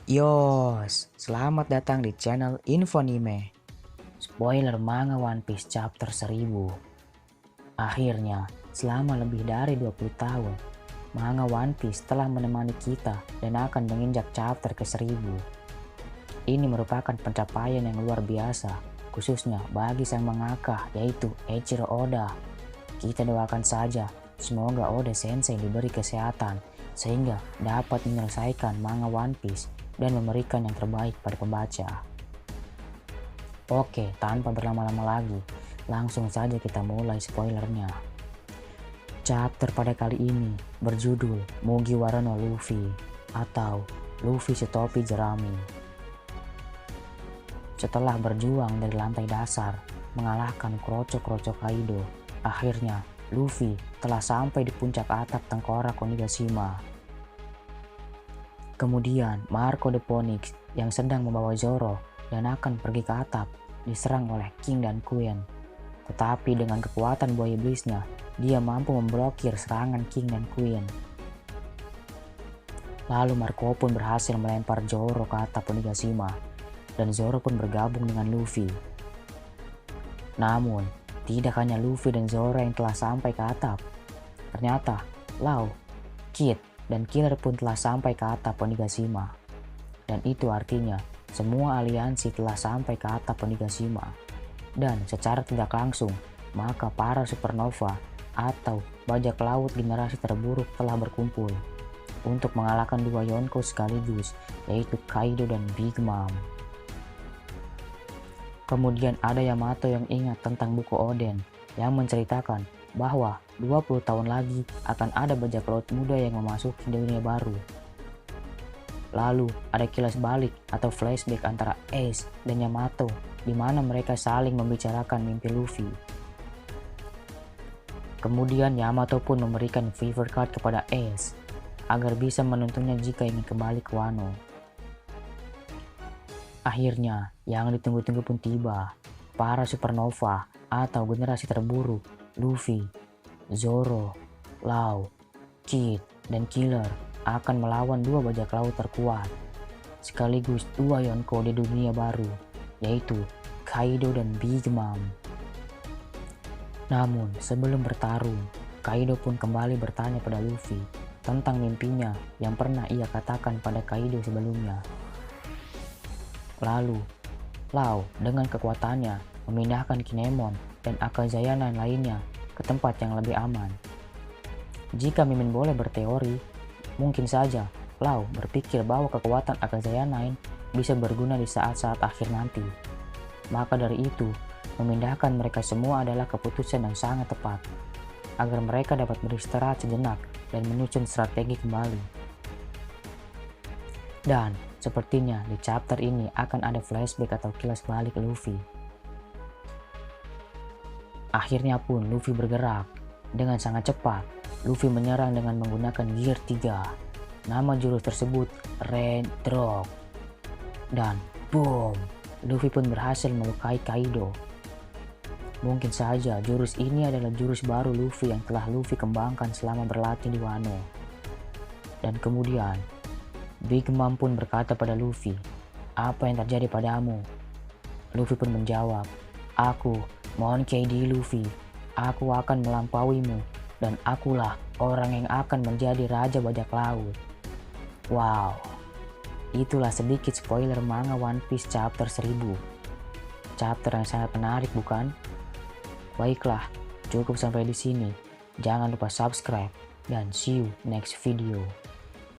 Yos, selamat datang di channel Infonime. Spoiler manga One Piece chapter 1000. Akhirnya, selama lebih dari 20 tahun, manga One Piece telah menemani kita dan akan menginjak chapter ke 1000. Ini merupakan pencapaian yang luar biasa, khususnya bagi sang mangaka yaitu Eiichiro Oda. Kita doakan saja, semoga Oda Sensei diberi kesehatan sehingga dapat menyelesaikan manga One Piece dan memberikan yang terbaik pada pembaca. Oke, tanpa berlama-lama lagi, langsung saja kita mulai spoilernya. Chapter pada kali ini berjudul Mugiwara no Luffy atau Luffy setopi jerami. Setelah berjuang dari lantai dasar, mengalahkan kroco-kroco Kaido, akhirnya Luffy telah sampai di puncak atap tengkorak Onigashima. Kemudian Marco the Phoenix yang sedang membawa Zoro dan akan pergi ke atap diserang oleh King dan Queen. Tetapi dengan kekuatan buaya iblisnya, dia mampu memblokir serangan King dan Queen. Lalu Marco pun berhasil melempar Zoro ke atap Onigashima dan Zoro pun bergabung dengan Luffy. Namun, tidak hanya Luffy dan Zoro yang telah sampai ke atap. Ternyata, Law, Kid, dan Killer pun telah sampai ke atap Onigashima. Dan itu artinya semua aliansi telah sampai ke atap Onigashima. Dan secara tidak langsung, maka para supernova atau bajak laut generasi terburuk telah berkumpul untuk mengalahkan dua Yonko sekaligus, yaitu Kaido dan Big Mom. Kemudian ada Yamato yang ingat tentang buku Oden yang menceritakan bahwa 20 tahun lagi akan ada bajak laut muda yang memasuki dunia baru. Lalu ada kilas balik atau flashback antara Ace dan Yamato di mana mereka saling membicarakan mimpi Luffy. Kemudian Yamato pun memberikan favor card kepada Ace agar bisa menuntunnya jika ingin kembali ke Wano. Akhirnya yang ditunggu-tunggu pun tiba. Para supernova atau generasi terburuk Luffy, Zoro, Law, Kid, dan Killer akan melawan dua bajak laut terkuat, sekaligus dua Yonko di dunia baru, yaitu Kaido dan Big Mom. Namun sebelum bertarung, Kaido pun kembali bertanya pada Luffy tentang mimpinya yang pernah ia katakan pada Kaido sebelumnya. Lalu, Law dengan kekuatannya memindahkan Kinemon dan Akazayana lainnya ke tempat yang lebih aman. Jika Mimin boleh berteori, mungkin saja Law berpikir bahwa kekuatan Akazayana bisa berguna di saat-saat akhir nanti. Maka dari itu, memindahkan mereka semua adalah keputusan yang sangat tepat, agar mereka dapat beristirahat sejenak dan menyusun strategi kembali. Dan sepertinya di chapter ini akan ada flashback atau kilas balik Luffy. Akhirnya pun Luffy bergerak. Dengan sangat cepat, Luffy menyerang dengan menggunakan Gear 3. Nama jurus tersebut Red Drop. Dan boom, Luffy pun berhasil melukai Kaido. Mungkin saja jurus ini adalah jurus baru Luffy yang telah Luffy kembangkan selama berlatih di Wano. Dan kemudian, Big Mom pun berkata pada Luffy, "Apa yang terjadi padamu?" Luffy pun menjawab, "Aku Monkey D. Luffy, aku akan melampauimu dan akulah orang yang akan menjadi raja bajak laut." Wow, itulah sedikit spoiler manga One Piece chapter 1000. Chapter yang sangat menarik bukan? Baiklah, cukup sampai di sini. Jangan lupa subscribe dan see you next video.